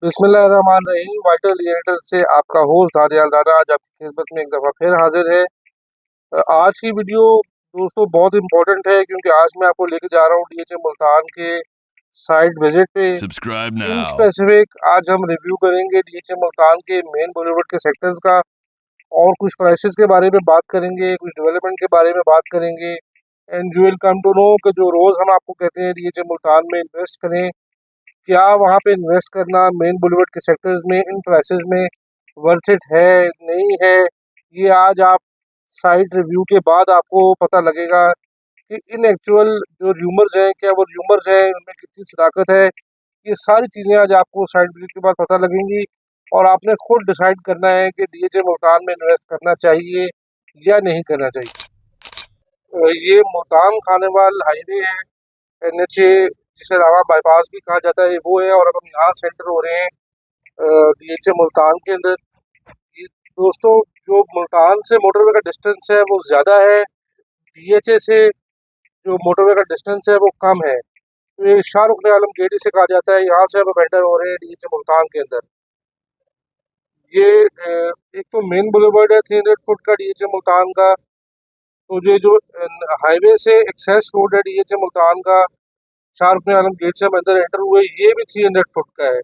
बिस्मिल्लाहिर्रहमानिर्रहीम। Vital reactor से आपका होस्ट दानियाल राना आज आपकी खिदमत में एक दफ़ा फिर हाजिर है। आज की वीडियो दोस्तों बहुत इंपॉर्टेंट है क्योंकि आज मैं आपको लेके जा रहा हूँ डीएचए मुल्तान के साइट विजिट पे। Subscribe इन now. स्पेसिफिक आज हम रिव्यू करेंगे डीएचए मुल्तान के मेन बॉलीवुड के सेक्टर्स का और कुछ प्राइसेस के बारे में बात करेंगे, कुछ डेवलपमेंट के बारे में बात करेंगे। And you will come to know कि जो रोज़ हम आपको कहते हैं डीएचए मुल्तान में इन्वेस्ट करें, क्या वहाँ पे इन्वेस्ट करना मेन बॉलीवुड के सेक्टर्स में इन प्राइसेस में वर्थ इट है नहीं है, ये आज आप साइट रिव्यू के बाद आपको पता लगेगा कि इन एक्चुअल जो र्यूमर्स हैं क्या वो र्यूमर्स हैं, उनमें कितनी सदाकत है। ये सारी चीज़ें आज आपको साइट विजिट के बाद पता लगेंगी और आपने खुद डिसाइड करना है कि डीएचए मुल्तान में इन्वेस्ट करना चाहिए या नहीं करना चाहिए। ये मुल्तान खानेवाल हाईवे है, एनएचए जिसे इलाहाबाद बाईपास भी कहा जाता है, वो है। और अब हम यहाँ सेंटर हो रहे हैं डीएचए मुल्तान के अंदर। ये दोस्तों जो मुल्तान से मोटरवे का डिस्टेंस है वो ज़्यादा है, डीएचए से जो मोटरवे का डिस्टेंस है वो कम है। तो ये शाहरुख आलम गेट इसे कहा जाता है। यहाँ से अब एंटर हो रहे हैं डीएचए मुल्तान के अंदर। ये एक तो मेन बुलेवर्ड है 300 फुट का डीएचए मुल्तान का। तो ये जो हाईवे से एक्सेस रोड है डीएचए मुल्तान का, शाहरुख आलम गेट से हम अंदर एंटर हुए, ये भी 300 फुट का है।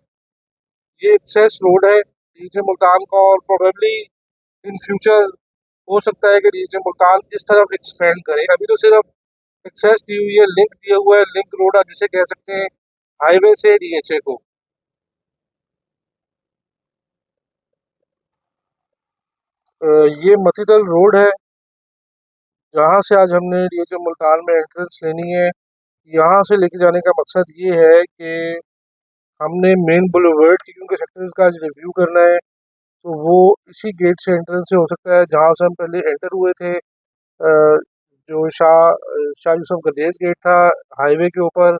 ये एक्सेस रोड है डीएचए मुल्तान का और प्रोबेबली इन फ्यूचर हो सकता है कि डीएचए मुल्तान इस तरफ एक्सपेंड करे। अभी तो सिर्फ एक्सेस दी हुई है, लिंक दिया हुआ है, लिंक रोड आप जिसे कह सकते हैं हाईवे से डीएचए को। ये मतीतल रोड है जहाँ से आज हमने डीएचए मुल्तान में एंट्रेंस लेनी है। यहाँ से लेके जाने का मकसद ये है कि हमने मेन बुलेवर्ड की क्योंकि सेक्टर्स का आज रिव्यू करना है, तो वो इसी गेट से एंट्रेंस से हो सकता है जहाँ से हम पहले एंटर हुए थे। जो शाह यूसुफ गदेस गेट था हाईवे के ऊपर,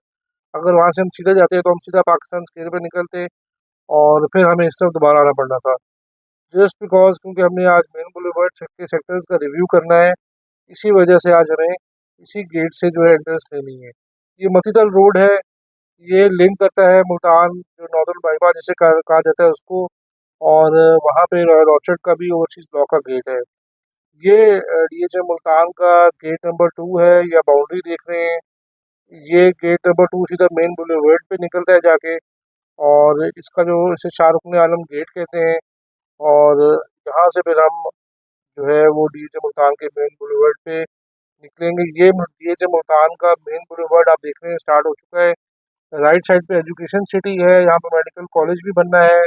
अगर वहाँ से हम सीधा जाते तो हम सीधा पाकिस्तान स्केल पे निकलते और फिर हमें इस तरफ दोबारा आना पड़ना था। जस्ट बिकॉज क्योंकि हमने आज मेन बुलेवर्ड के सेक्टर्स का रिव्यू करना है, इसी वजह से आज हमें इसी गेट से जो है एंट्रेंस लेनी है। ये मतीतल रोड है, ये लिंक करता है मुल्तान जो नॉर्दर्न बाईपास जिसे कहा जाता है उसको, और वहाँ पे रॉयल ऑर्चर्ड का भी ओवरसीज ब्लॉक का गेट है। ये डीएचए मुल्तान का गेट नंबर 2 है, या बाउंड्री देख रहे हैं। ये गेट नंबर 2 सीधा मेन बुलेवर्ड पे निकलता है जाके, और इसका जो इसे शाहरुख आलम गेट कहते हैं। और यहाँ से फिर हम जो है वो डीएचए मुल्तान के मेन बुलेवर्ड पे निकलेंगे। ये डीएचए मुल्तान का मेन बुलेवर्ड आप देख रहे हैं स्टार्ट हो चुका है। राइट साइड पे एजुकेशन सिटी है, यहाँ पे मेडिकल कॉलेज भी बनना है,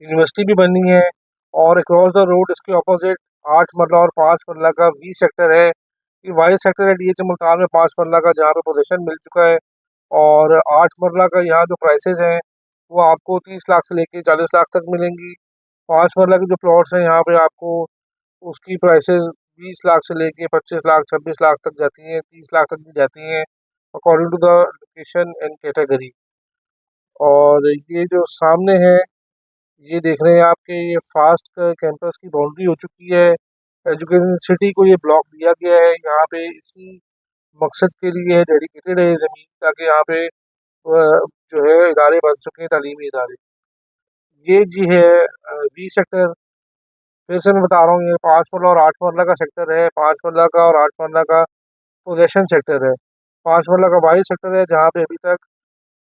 यूनिवर्सिटी भी बननी है। और अक्रॉस द रोड इसके ऑपोजिट 8 मरला और 5 मरला का वी सेक्टर है। ये वाई सेक्टर है डीएचए मुल्तान में 5 मरला का, जहाँ पे पोजीशन मिल चुका है। और 8 मरला का यहाँ जो प्राइसेस हैं वो आपको 30 लाख से लेके 40 लाख तक मिलेंगी। 5 मरला के जो प्लॉट्स हैं यहाँ पे आपको उसकी प्राइसेस 20 लाख से लेके 25 लाख 26 लाख तक जाती हैं, 30 लाख तक भी जाती हैं according to the location and category. और ये जो सामने है ये देख रहे हैं आपके, ये फास्ट कैंपस की बाउंड्री हो चुकी है। एजुकेशन सिटी को ये ब्लॉक दिया गया है, यहाँ पे इसी मकसद के लिए डेडिकेटेड है ये ज़मीन, ताकि यहाँ पे जो है इदारे बन चुके हैं, तालीमी इदारे। ये जी है वी सेक्टर। फिर से मैं बता रहा हूँ, ये 5 मरला और 8 मरला का सेक्टर है। 5 मरला का और 8 मरला का पोजेशन सेक्टर है। 5 मरला का वाई सेक्टर है जहाँ पे अभी तक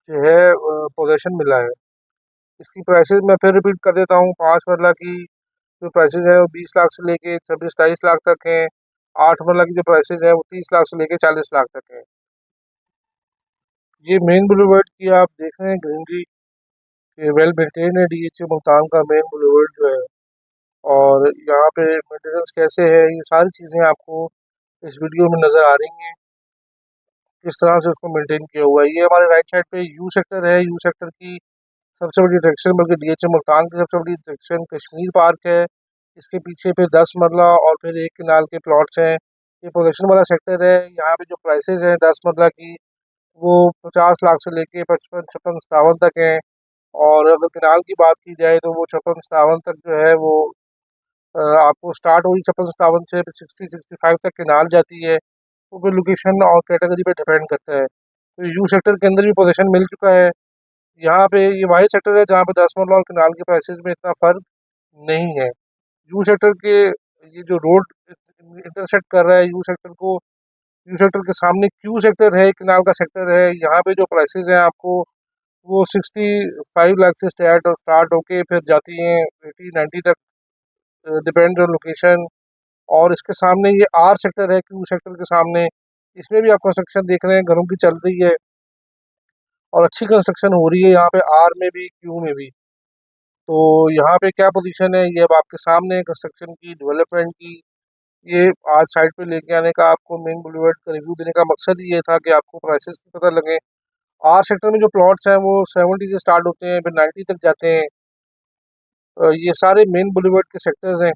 जो है पोजेशन मिला है। इसकी प्राइसेस मैं फिर रिपीट कर देता हूँ। 5 मरला की जो प्राइसेस है वो 20 लाख से लेके 26-27 लाख तक हैं। 8 मरला की जो प्राइसेस है वो 30 लाख से लेके 40 लाख तक है। ये मेन बुलेवर्ड की आप देख रहे हैं ग्रीनरी, वेल मेंटेन है डीएचए मुल्तान का मेन बुलेवर्ड जो है। और यहाँ पे मेंटेनेंस कैसे है, ये सारी चीज़ें आपको इस वीडियो में नज़र आ रही हैं, किस तरह से उसको मेंटेन किया हुआ है। ये हमारे राइट साइड पे यू सेक्टर है। यू सेक्टर की सबसे बड़ी अट्रैक्शन, बल्कि डीएचए मुल्तान की सबसे बड़ी अट्रैक्शन कश्मीर पार्क है। इसके पीछे फिर 10 मरला और फिर एक किनाल के प्लॉट्स हैं। ये पोजेशन वाला सेक्टर है। यहाँ पे जो प्राइसेस हैं 10 मरला की वो 50 लाख से लेके 55-56-57 तक हैं। और अगर किनाल की बात की जाए तो वो 56-57 तक जो है वो आपको स्टार्ट हुई 56-57 से 60-65 तक किनाल जाती है। वो फिर लोकेशन और कैटेगरी पे डिपेंड करता है। तो यू सेक्टर के अंदर भी पोजीशन मिल चुका है। यहाँ पे ये वाई सेक्टर है जहाँ पे दसमलव और किनाल के प्राइसेस में इतना फर्क नहीं है। यू सेक्टर के ये जो रोड इंटरसेक्ट कर रहा है यू सेक्टर के सामने क्यू सेक्टर है, किनाल का सेक्टर है। यहाँ पे जो प्राइसेस हैं आपको वो 65 लाख से स्टार्ट होके फिर जाती हैं 80-90 तक, डिपेंड्स ऑन लोकेशन। और इसके सामने ये आर सेक्टर है, क्यू सेक्टर के सामने। इसमें भी आप कंस्ट्रक्शन देख रहे हैं, घरों की चल रही है और अच्छी कंस्ट्रक्शन हो रही है यहाँ पे, आर में भी क्यू में भी। तो यहाँ पे क्या पोजीशन है ये अब आपके सामने है कंस्ट्रक्शन की, डेवलपमेंट की। ये आज साइड पे लेके आने का, आपको मेन बुलेवर्ड का रिव्यू देने का मकसद ही ये था कि आपको प्राइसेस की पता लगे। आर सेक्टर में जो प्लॉट्स हैं वो 70 से स्टार्ट होते हैं, फिर 90 तक जाते हैं। ये सारे मेन बुलेवर्ड के सेक्टर्स हैं।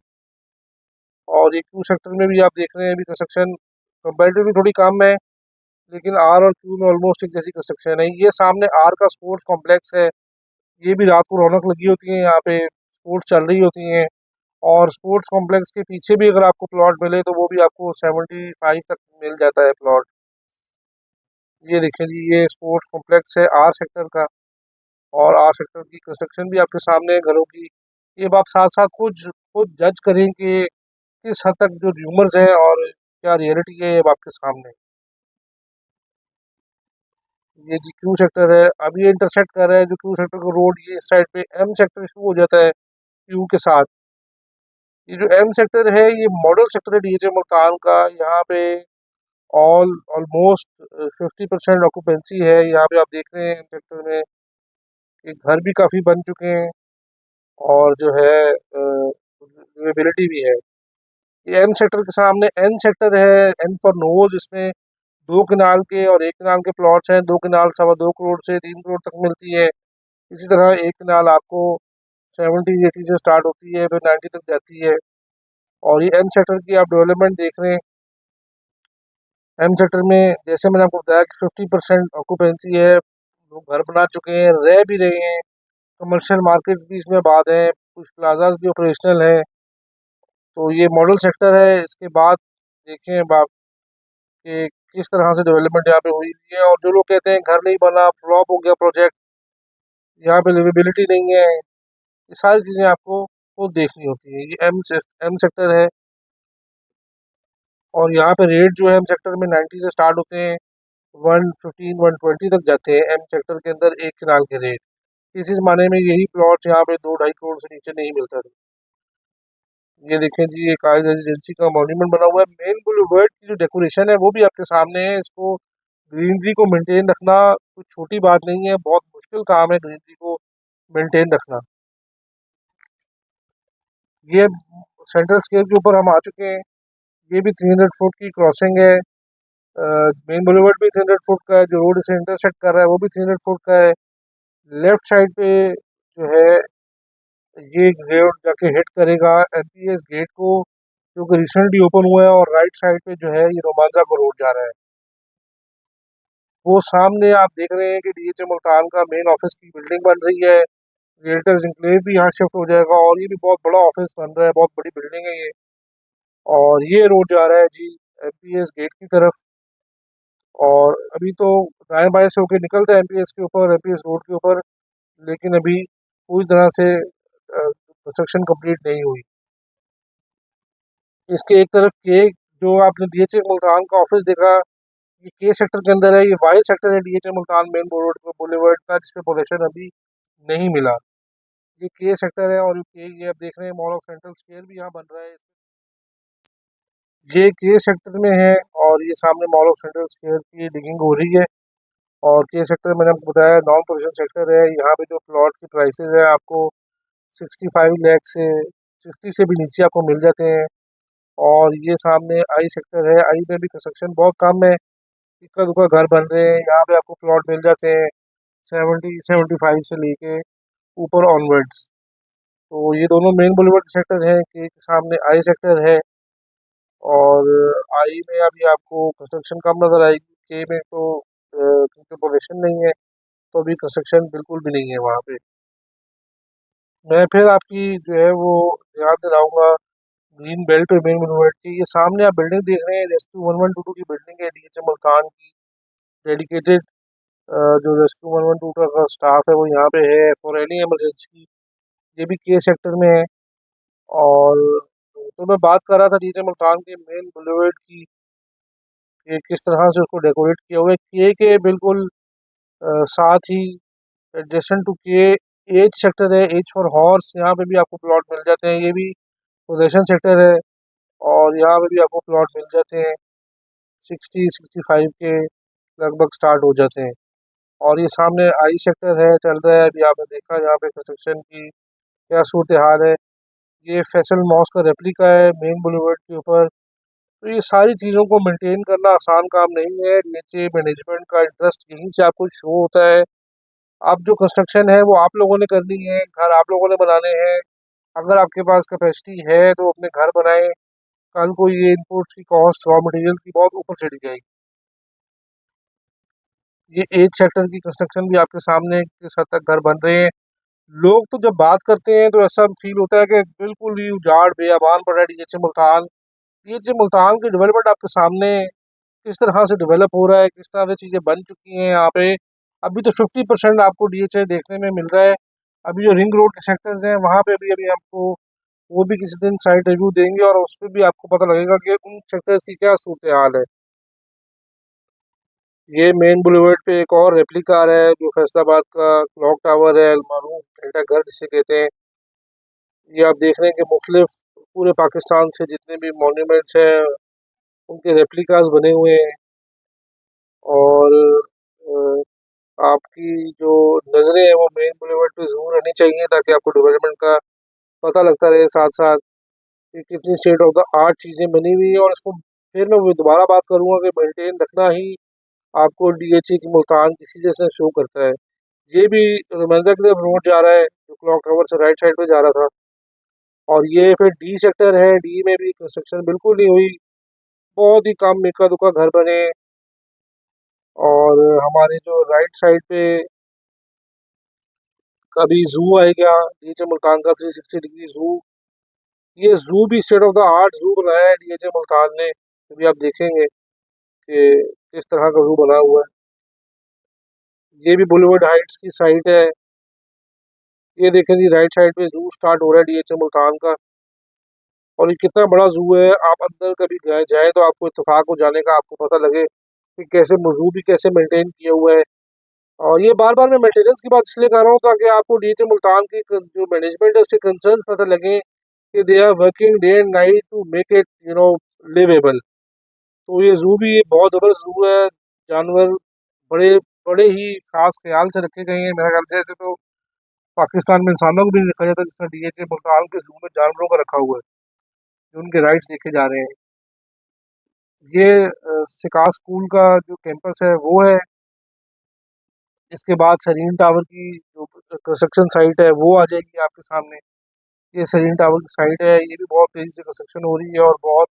और ये क्यू सेक्टर में भी आप देख रहे हैं अभी कंस्ट्रक्शन कंपेरेटिवली थोड़ी कम है, लेकिन आर और क्यू में ऑलमोस्ट एक जैसी कंस्ट्रक्शन है। ये सामने आर का स्पोर्ट्स कॉम्प्लेक्स है। ये भी रात को रौनक लगी होती है, यहाँ पे स्पोर्ट्स चल रही होती हैं। और स्पोर्ट्स कॉम्प्लेक्स के पीछे भी अगर आपको प्लॉट मिले तो वो भी आपको 75 तक मिल जाता है प्लॉट। ये देखिए जी, ये स्पोर्ट्स कॉम्प्लेक्स है आर सेक्टर का। और आर सेक्टर की कंस्ट्रक्शन भी आपके सामने है घरों की। ये आप साथ साथ खुद खुद जज करें कि किस हद तक जो र्यूमर्स हैं और क्या रियलिटी है, ये अब आपके सामने है। ये जी क्यू सेक्टर है, अब ये इंटरसेक्ट कर रहा है जो क्यू सेक्टर का रोड, ये इस साइड पे एम सेक्टर शुरू हो जाता है क्यू के साथ। ये जो एम सेक्टर है ये मॉडल सेक्टर है डीएचए मुल्तान का। यहाँ पे ऑलमोस्ट 50% ऑक्यूपेंसी है। यहाँ पे आप देख रहे हैं एम सेक्टर में कि घर भी काफ़ी बन चुके हैं और जो है लिवेबिलिटी भी है। ये एम सेक्टर के सामने एन सेक्टर है, एन फॉर नोज। इसमें 2 कनाल के और 1 कनाल के प्लॉट्स हैं। 2 कनाल 2.25 करोड़ से 3 करोड़ तक मिलती है। इसी तरह 1 कनाल आपको 70-80 से स्टार्ट होती है, फिर 90 तक जाती है। और ये एम सेक्टर की आप डेवलपमेंट देख रहे हैं। एम सेक्टर में जैसे मैंने आपको बताया कि 50% ऑक्यूपेंसी है, लोग घर बना चुके हैं, रह भी रहे हैं। कमर्शियल मार्केट भी इसमें आबाद है, कुछ प्लाजाज भी ऑपरेशनल है। तो ये मॉडल सेक्टर है। इसके बाद देखें अब आप कि किस तरह से डेवलपमेंट यहाँ पे हुई है। और जो लोग कहते हैं घर नहीं बना, फ्लॉप हो गया प्रोजेक्ट, यहाँ पे लिवेबिलिटी नहीं है, ये सारी चीज़ें आपको खुद देखनी होती है। ये एम सेक्टर है। और यहाँ पे रेट जो है एम सेक्टर में 90 से स्टार्ट होते हैं, 115-120 तक जाते हैं एम सेक्टर के अंदर 1 कनाल के रेट। इस माने में यही प्लॉट यहाँ पे 2-2.5 करोड़ से नीचे नहीं मिलता था। ये देखें जी, एक आज रेजिडेंसी का मॉन्यूमेंट बना हुआ है। मेन बुलेवर्ड की जो डेकोरेशन है वो भी आपके सामने है। इसको ग्रीनरी को मेंटेन रखना कुछ छोटी बात नहीं है, बहुत मुश्किल काम है ग्रीनरी को मेंटेन रखना। ये सेंट्रल स्केल के ऊपर हम आ चुके हैं। ये भी 300 फुट की क्रॉसिंग है। मेन बुलेवर्ड भी 300 फुट का है, जो रोड से इंटरसेक्ट कर रहा है वो भी 300 फुट का है। लेफ्ट साइड पे जो है ये रोड जाके हिट करेगा एमपीएस गेट को, जो कि रिसेंटली ओपन हुआ है। और राइट साइड पे जो है ये रोमांचा को रोड जा रहा है। वो सामने आप देख रहे हैं कि डीएचए मुल्तान का मेन ऑफिस की बिल्डिंग बन रही है। रियल्टर्स इंक्लेव भी यहाँ शिफ्ट हो जाएगा और ये भी बहुत बड़ा ऑफिस बन रहा है, बहुत बड़ी बिल्डिंग है ये। और ये रोड जा रहा है जी एमपीएस गेट की तरफ। और अभी तो दाएं बाएं से होके निकलता है एमपीएस के ऊपर, एमपीएस रोड के ऊपर, लेकिन अभी पूरी तरह से कंस्ट्रक्शन कंप्लीट नहीं हुई। इसके एक तरफ के जो आपने डीएचए मुल्तान का ऑफिस देखा, ये के सेक्टर के अंदर है। ये वाई सेक्टर है डीएचए मुल्तान मेन रोड पर बुलेवर्ड का, जिसपे पोजीशन अभी नहीं मिला। ये के सेक्टर है और ये आप देख रहे हैं मॉल ऑफ सेंट्रल स्क्वायर भी यहाँ बन रहा है। ये के सेक्टर में है और ये सामने मॉल ऑफ सेंट्रल स्क्वायर की डिगिंग हो रही है। और के सेक्टर मैंने आपको बताया नॉन पोजीशन सेक्टर है। यहाँ पे जो प्लॉट की प्राइसेस है आपको 65 लाख से 60 से भी नीचे आपको मिल जाते हैं। और ये सामने आई सेक्टर है, आई में भी कंस्ट्रक्शन बहुत कम है, इक्का दुक्का घर बन रहे हैं। यहाँ पे आपको प्लॉट मिल जाते हैं 70-75 से लेके ऊपर ऑनवर्ड्स। तो ये दोनों मेन बुलेवर्ड सेक्टर हैं कि सामने आई सेक्टर है। और आई में अभी आपको कंस्ट्रक्शन कम नज़र आएगी। के में तो क्योंकि पोजीशन नहीं है तो अभी कंस्ट्रक्शन बिल्कुल भी नहीं है वहाँ पे। मैं फिर आपकी जो है वो ध्यान दिलाऊंगा ग्रीन बेल्ट पे मेन बुलेवर्ड की। ये सामने आप बिल्डिंग देख रहे हैं, रेस्क्यू 1122 की बिल्डिंग है डीएचए मुल्तान की, डेडिकेटेड जो रेस्क्यू 112 का स्टाफ है वो यहाँ पे है फॉर एनी इमरजेंसी। ये भी के सेक्टर में है। और तो मैं बात कर रहा था डीजे मुल्तान के मेन बुलेवर्ड की कि किस तरह से उसको डेकोरेट किया हुआ है के बिल्कुल साथ ही एडजेसेंट टू के एज सेक्टर है, एज फॉर हॉर्स, यहाँ पे भी आपको प्लॉट मिल जाते हैं। ये भी पोजेशन सेक्टर है और यहाँ पे भी आपको प्लॉट मिल जाते हैं 60-65 के लगभग स्टार्ट हो जाते हैं। और ये सामने आई सेक्टर है, चल रहा है अभी, आपने देखा यहाँ पे कंस्ट्रक्शन की क्या सूरत हाल है। ये फैसल मॉस का रेप्लिका है मेन बुलेवर्ड के ऊपर। तो ये सारी चीज़ों को मेंटेन करना आसान काम नहीं है। नीचे मैनेजमेंट का इंटरेस्ट यहीं से आपको शो होता है। आप जो कंस्ट्रक्शन है वो आप लोगों ने करनी है, घर आप लोगों ने बनाने हैं। अगर आपके पास कैपेसिटी है तो अपने घर बनाएं। कल को ये इनपुट्स की कॉस्ट रॉ मटेरियल की बहुत ऊपर चली जाएगी। ये एज सेक्टर की कंस्ट्रक्शन भी आपके सामने किस हद तक घर बन रहे हैं। लोग तो जब बात करते हैं तो ऐसा फील होता है कि बिल्कुल ही उजाड़ बेअबान पड़ा है डीएचए मुल्तान। डीएचए मुल्तान की डेवलपमेंट आपके सामने किस तरह से डेवलप हो रहा है, किस तरह से चीज़ें बन चुकी हैं यहाँ पे। अभी तो 50% आपको डीएचए देखने में मिल रहा है। अभी जो रिंग रोड के सेक्टर्स हैं वहाँ पे भी अभी आपको वो भी किसी दिन साइट रिव्यू देंगे और उस पर भी आपको पता लगेगा कि उन सेक्टर्स की क्या सूरत हाल है। ये मेन बुलेवर्ड पे एक और रेप्लिका आ रहा है जो फैसलाबाद का क्लॉक टावर है, मारूफ घंटा घर जिसे कहते हैं। ये आप देख रहे हैं कि मुख्तलिफ पूरे पाकिस्तान से जितने भी मॉन्यूमेंट्स हैं उनके रेप्लिकास बने हुए हैं। और आपकी जो नज़रें हैं वो मेन बुलेवर्ड पे ज़रूर रहनी चाहिए ताकि आपको डेवलपमेंट का पता लगता रहे साथ साथ कि कितनी स्टेट ऑफ द आर्ट चीज़ें बनी हुई हैं। और इसको फिर मैं दोबारा बात करूँगा कि मेंटेन रखना ही आपको डीएचए की मुल्तान की सीरियसनेस शो करता है। ये भी रोमांसा की तरफ रोड जा रहा है जो क्लॉक टावर से राइट साइड पे जा रहा था। और ये फिर डी सेक्टर है, डी में भी कंस्ट्रक्शन बिल्कुल नहीं हुई, बहुत ही कम इक्का दुक्का घर बने। और हमारे जो राइट साइड पे अभी जू आएगा डीएचए मुल्तान का 360 डिग्री जू। ये जू भी स्टेट ऑफ द आर्ट जू बनाया है डीएचए मुल्तान ने। अभी आप देखेंगे कि किस तरह का जू बना हुआ है। ये भी बुलेवर्ड हाइट्स की साइट है। ये देखें जी राइट साइड पे जू स्टार्ट हो रहा है डीएचए मुल्तान का। और ये कितना बड़ा जू है, आप अंदर कभी गए जाए तो आपको इत्तेफाक हो जाने का, आपको पता लगे कि कैसे जू भी कैसे मेंटेन किया हुआ है। और ये बार बार मैं मेंटेनेंस की बात इसलिए कर रहा हूँ ताकि आपको डीएचए मुल्तान की जो मैनेजमेंट है उसके कंसर्न्स पता लगे कि they are working day and night to make it liveable. तो ये जू भी बहुत ज़बरदस्त जू है। जानवर बड़े बड़े ही खास ख्याल से रखे गए हैं मेरे ख्याल से। ऐसे तो पाकिस्तान में इंसानों को भी नहीं रखा जाता जिस तरह डीएचए मुल्तान के जू में जानवरों का रखा हुआ है जो उनके राइट्स देखे जा रहे हैं। ये सिकास स्कूल का जो कैंपस है वो है। इसके बाद सरीन टावर की जो कंस्ट्रक्शन साइट है वो आ जाएगी आपके सामने। ये सरीन टावर की साइट है, ये भी बहुत तेज़ी से कंस्ट्रक्शन हो रही है और बहुत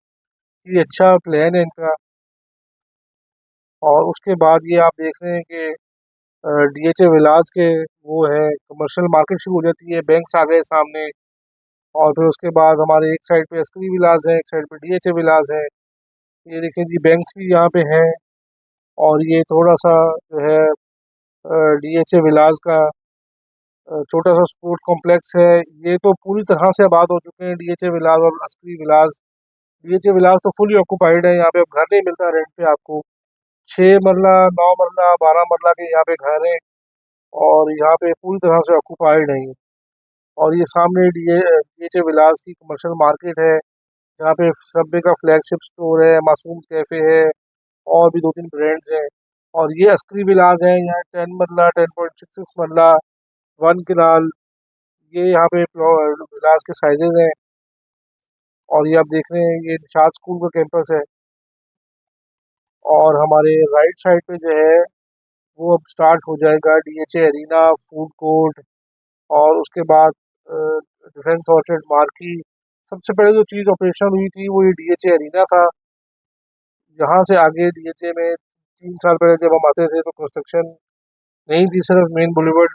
ही अच्छा प्लान है इनका। और उसके बाद ये आप देख रहे हैं कि डीएचए विलास के वो है कमर्शियल मार्केट शुरू हो जाती है, बैंक्स आ गए सामने। और फिर उसके बाद हमारे एक साइड पे अस्करी विलास है, एक साइड पे डीएचए विलास है। ये देखें जी बैंक्स भी यहाँ पे हैं। और ये थोड़ा सा जो है डीएचए विलास का छोटा सा स्पोर्ट्स कॉम्प्लेक्स है। ये तो पूरी तरह से आबाद हो चुके हैं डीएचए विलास और अस्करी विलास। डीएचए विलास तो फुली ऑक्यूपाइड है, यहाँ पे अब घर नहीं मिलता रेंट पे आपको। 6 मरला 9 मरला 12 मरला के यहाँ पे घर हैं और यहाँ पे पूरी तरह से ऑक्यूपाइड है ये। और ये सामने डीएचए विलास की कमर्शियल मार्केट है जहाँ पे सबवे का फ्लैगशिप स्टोर है, मासूम कैफ़े है और भी 2-3 ब्रांड्स हैं। और ये अस्करी विलास है, यहाँ 10 मरला 10.66 मरला 1 किराल, ये यहाँ पे विलास के साइजेज हैं। और ये आप देख रहे हैं ये निशात स्कूल का कैंपस है। और हमारे राइट साइड पे जो है वो अब स्टार्ट हो जाएगा डीएचए अरीना फूड कोर्ट। और उसके बाद डिफेंस ऑर्चर्ड मार्की। सबसे पहले जो चीज़ ऑपरेशन हुई थी वो ये डीएचए अरीना था। यहाँ से आगे डीएचए में 3 साल पहले जब हम आते थे तो कंस्ट्रक्शन नहीं थी, सिर्फ मेन बुलेवर्ड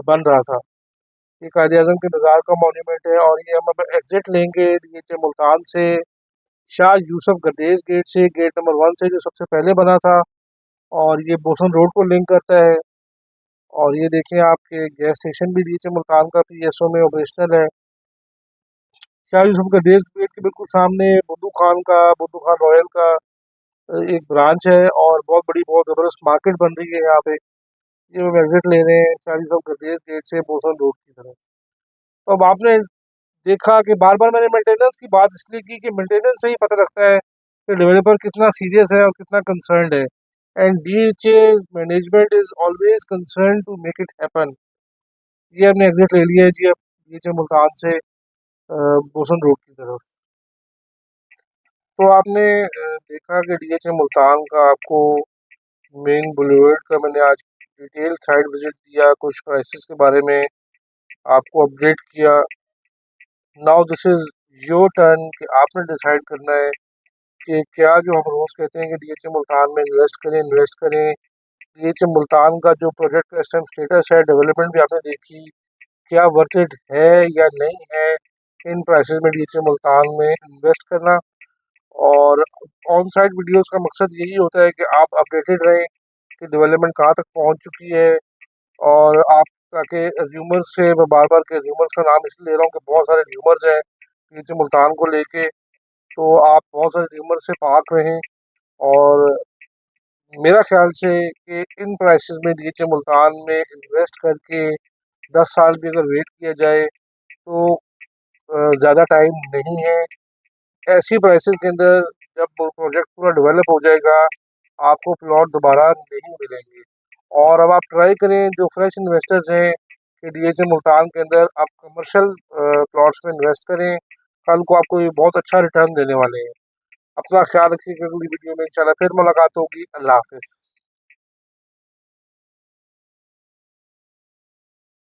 बन रहा था। ये कायद अज़म के मज़ार का मॉन्यूमेंट है। और ये हम अब एग्जिट लेंगे डीएचए मुल्तान से शाह यूसुफ गर्देज गेट से, गेट नंबर 1 से जो सबसे पहले बना था। और ये बोसन रोड को लिंक करता है। और ये देखें आपके गैस स्टेशन भी डीएचए मुल्तान का पीएसओ में ऑपरेशनल है। शाह यूसुफ गदेस गेट के बिल्कुल सामने बुद्धू खान रॉयल का एक ब्रांच है, और बहुत बड़ी बहुत ज़बरदस्त मार्केट बन रही है यहाँ पे। ये हम एग्जिट ले रहे हैं शाह यूसुफ गदेस गेट से बोसन रोड की तरफ। तो अब आपने देखा कि बार बार मैंने मेंटेनेंस की बात इसलिए की कि मेंटेनेंस से ही पता लगता है कि डेवलपर कितना सीरियस है और कितना कंसर्न्ड है। And DHA management is always concern to make it happen. ये हमने एग्जिट ले लिया है जी अब डीएचए मुल्तान से बोसन रोड की तरफ। तो आपने देखा कि डीएचए मुल्तान का आपको मेन बुलेवर्ड का मैंने आज डिटेल साइड विजिट दिया, कुछ प्राइसेस के बारे में आपको अपडेट किया। Now this is your turn कि आपने डिसाइड करना है कि क्या जो हम रोज़ कहते हैं कि डीएचए मुल्तान में इन्वेस्ट करें। डीएचए मुल्तान का जो प्रोजेक्ट का इस टाइम स्टेटस है, डेवलपमेंट भी आपने देखी, क्या वर्थ इट है या नहीं है इन प्राइसेस में डीएचए मुल्तान में इन्वेस्ट करना। और ऑन साइट वीडियोस का मकसद यही होता है कि आप अपडेटेड रहें कि डेवलपमेंट कहाँ तक पहुँच चुकी है। और आप ताकि र्यूमर्स से, मैं बार बार के र्यूमर्स का नाम इसलिए ले रहा हूँ कि बहुत सारे र्यूमर्स हैं डीएचए मुल्तान को लेके, तो आप बहुत सारे र्यूमर से पाक रहें। और मेरा ख्याल से कि इन प्राइसेस में डीएचए मुल्तान में इन्वेस्ट करके 10 साल भी अगर वेट किया जाए तो ज़्यादा टाइम नहीं है। ऐसी प्राइसेस के अंदर जब प्रोजेक्ट पूरा डेवलप हो जाएगा आपको प्लॉट दोबारा नहीं मिलेंगे। और अब आप ट्राई करें जो फ्रेश इन्वेस्टर्स हैं कि डीएचए मुल्तान के अंदर आप कमर्शियल प्लॉट्स में इन्वेस्ट करें, कल को आपको ये बहुत अच्छा रिटर्न देने वाले हैं। अपना ख्याल रखिएगा। अगली वीडियो में इंशाल्लाह फिर मुलाकात होगी। अल्लाह हाफिज़।